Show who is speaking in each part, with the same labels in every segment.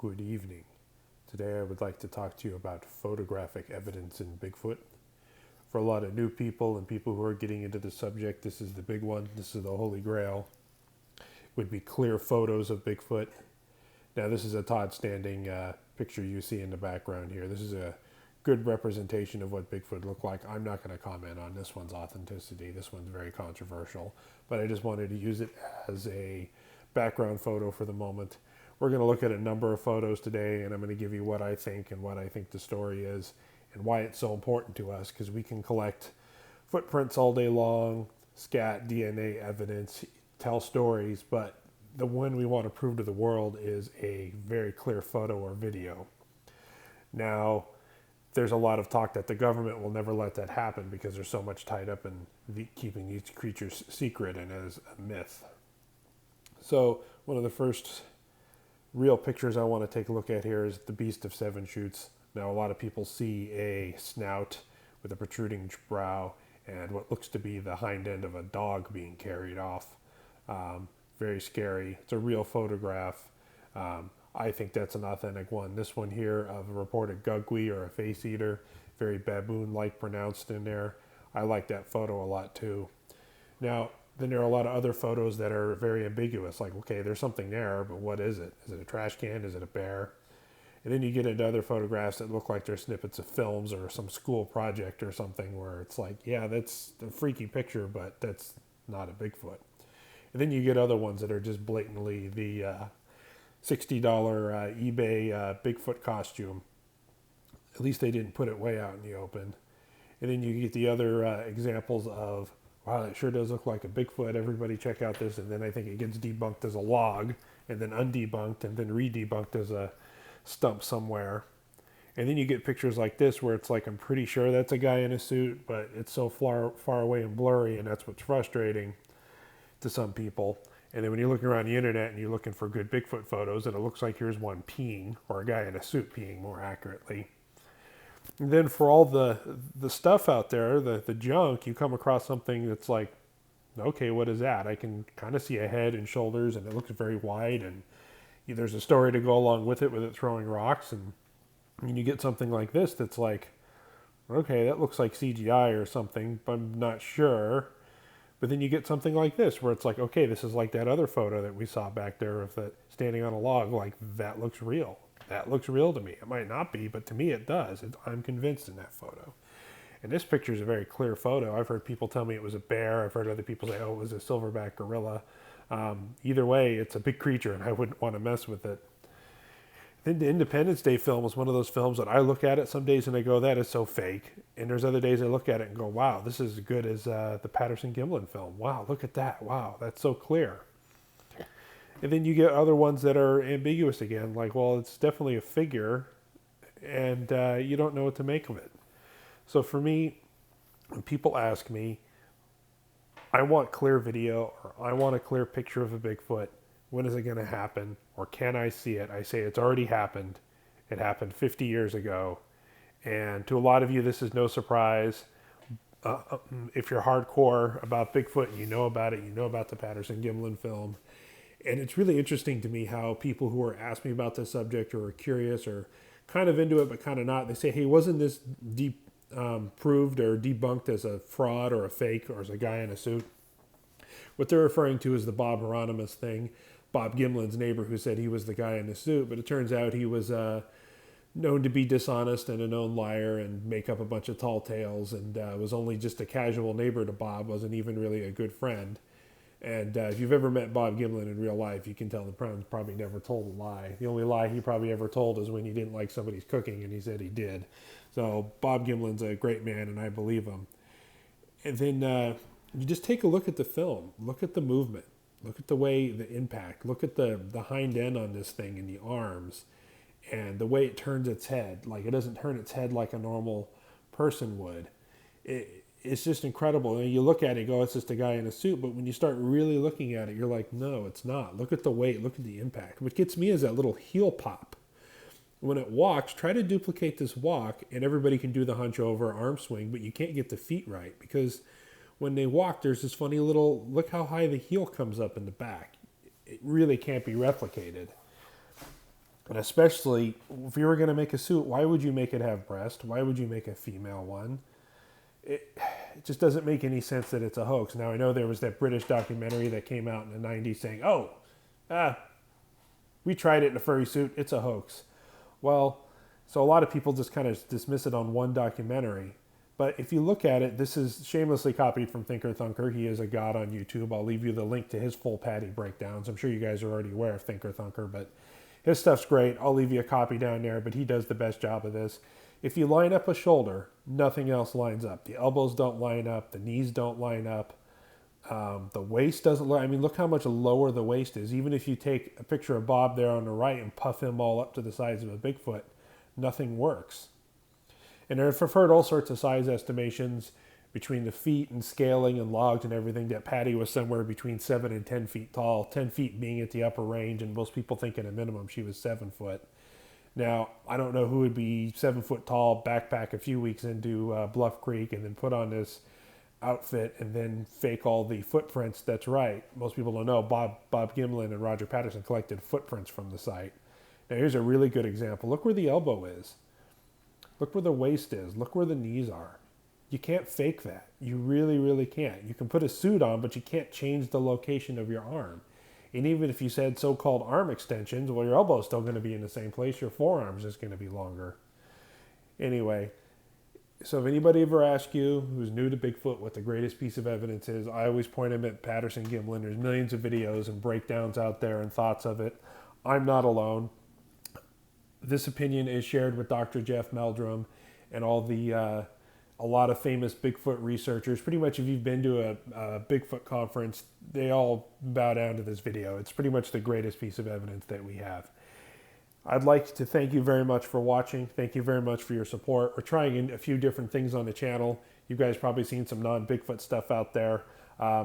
Speaker 1: Good evening. Today I would like to talk to you about photographic evidence in Bigfoot. For a lot of new people and people who are getting into the subject, this is the big one. This is the holy grail. It would be clear photos of Bigfoot. Now this is a Todd Standing picture you see in the background here. This is a good representation of what Bigfoot looked like. I'm not going to comment on this one's authenticity. This one's very controversial, but I just wanted to use it as a background photo for the moment. We're going to look at a number of photos today, and I'm going to give you what I think and what I think the story is and why it's so important to us, because we can collect footprints all day long, scat, DNA evidence, tell stories, but the one we want to prove to the world is a very clear photo or video. Now, there's a lot of talk that the government will never let that happen because there's so much tied up in keeping these creatures secret and as a myth. So one of the first real pictures I want to take a look at here is the Beast of Seven Shoots. Now, a lot of people see a snout with a protruding brow and what looks to be the hind end of a dog being carried off. Very scary. It's a real photograph. I think that's an authentic one. This one here of a reported gugwe or a face eater, very baboon-like pronounced in there. I like that photo a lot too. Now, then there are a lot of other photos that are very ambiguous, like, okay, there's something there, but what is it? Is it a trash can? Is it a bear? And then you get into other photographs that look like they're snippets of films or some school project or something where it's like, yeah, that's a freaky picture, but that's not a Bigfoot. And then you get other ones that are just blatantly the $60 eBay Bigfoot costume. At least they didn't put it way out in the open. And then you get the other examples of, wow, it sure does look like a Bigfoot. Everybody check out this. And then I think it gets debunked as a log and then undebunked and then re-debunked as a stump somewhere. And then you get pictures like this where it's like, I'm pretty sure that's a guy in a suit, but it's so far away and blurry, and that's what's frustrating to some people. And then when you're looking around the internet and you're looking for good Bigfoot photos, and it looks like here's one peeing, or a guy in a suit peeing more accurately. And then for all the stuff out there, the junk, you come across something that's like, okay, what is that? I can kind of see a head and shoulders, and it looks very wide, and there's a story to go along with it throwing rocks, and you get something like this that's like, okay, that looks like CGI or something, but I'm not sure. But then you get something like this where it's like, okay, this is like that other photo that we saw back there of that standing on a log, like that looks real. That looks real to me. It might not be, but to me it does. I'm convinced in that photo. And this picture is a very clear photo. I've heard people tell me it was a bear. I've heard other people say, oh, it was a silverback gorilla. Either way, it's a big creature and I wouldn't want to mess with it. Then the Independence Day film was one of those films that I look at it some days and I go, that is so fake. And there's other days I look at it and go, wow, this is as good as the Patterson-Gimlin film. Wow, look at that. Wow, that's so clear. And then you get other ones that are ambiguous again, like, well, it's definitely a figure, and you don't know what to make of it. So for me, when people ask me, I want clear video, or I want a clear picture of a Bigfoot, when is it going to happen, or can I see it? I say it's already happened. It happened 50 years ago. And to a lot of you, this is no surprise. If you're hardcore about Bigfoot, you know about it, you know about the Patterson-Gimlin film. And it's really interesting to me how people who are asking me about this subject or are curious or kind of into it but kind of not, they say, hey, wasn't this proved or debunked as a fraud or a fake or as a guy in a suit? What they're referring to is the Bob Hieronymus thing, Bob Gimlin's neighbor who said he was the guy in the suit, but it turns out he was known to be dishonest and a known liar and make up a bunch of tall tales and was only just a casual neighbor to Bob, wasn't even really a good friend. And if you've ever met Bob Gimlin in real life, you can tell the probably never told a lie. The only lie he probably ever told is when he didn't like somebody's cooking, and he said he did. So Bob Gimlin's a great man, and I believe him. And then you just take a look at the film. Look at the movement. Look at the way, the impact. Look at the hind end on this thing and the arms. And the way it turns its head. Like, it doesn't turn its head like a normal person would. It's just incredible. And you look at it and go, it's just a guy in a suit. But when you start really looking at it, you're like, no, it's not. Look at the weight. Look at the impact. What gets me is that little heel pop. When it walks, try to duplicate this walk, and everybody can do the hunch over, arm swing, but you can't get the feet right. Because when they walk, there's this funny little, look how high the heel comes up in the back. It really can't be replicated. And especially if you were going to make a suit, why would you make it have breast? Why would you make a female one? It just doesn't make any sense that it's a hoax. Now, I know there was that British documentary that came out in the 90s saying, we tried it in a furry suit, it's a hoax. Well, so a lot of people just kind of dismiss it on one documentary. But if you look at it, this is shamelessly copied from Thinker Thunker. He is a god on YouTube. I'll leave you the link to his full patty breakdowns. I'm sure you guys are already aware of Thinker Thunker, but his stuff's great. I'll leave you a copy down there, but he does the best job of this. If you line up a shoulder, nothing else lines up. The elbows don't line up. The knees don't line up. The waist doesn't line. I mean, look how much lower the waist is. Even if you take a picture of Bob there on the right and puff him all up to the size of a Bigfoot, nothing works. And I've heard all sorts of size estimations between the feet and scaling and logs and everything that Patty was somewhere between 7 and 10 feet tall, 10 feet being at the upper range, and most people think at a minimum she was 7 foot. Now, I don't know who would be 7 foot tall, backpack a few weeks into Bluff Creek and then put on this outfit and then fake all the footprints. That's right. Most people don't know Bob Gimlin and Roger Patterson collected footprints from the site. Now, here's a really good example. Look where the elbow is. Look where the waist is. Look where the knees are. You can't fake that. You really, really can't. You can put a suit on, but you can't change the location of your arm. And even if you said so-called arm extensions, well, your elbow's still going to be in the same place. Your forearm's just going to be longer. Anyway, so if anybody ever asks you who's new to Bigfoot what the greatest piece of evidence is, I always point them at Patterson-Gimlin. There's millions of videos and breakdowns out there and thoughts of it. I'm not alone. This opinion is shared with Dr. Jeff Meldrum and all the a lot of famous Bigfoot researchers. Pretty much if you've been to a Bigfoot conference, they all bow down to this video. It's pretty much the greatest piece of evidence that we have. I'd like to thank you very much for watching. Thank you very much for your support. We're trying a few different things on the channel. You guys probably seen some non-Bigfoot stuff out there.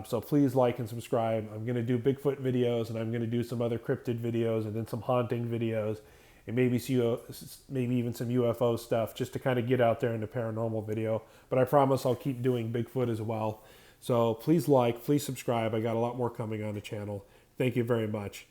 Speaker 1: So please like and subscribe. I'm going to do Bigfoot videos, and I'm going to do some other cryptid videos, and then some haunting videos, and maybe even some UFO stuff, just to kind of get out there in the paranormal video. But I promise I'll keep doing Bigfoot as well. So please like, please subscribe. I got a lot more coming on the channel. Thank you very much.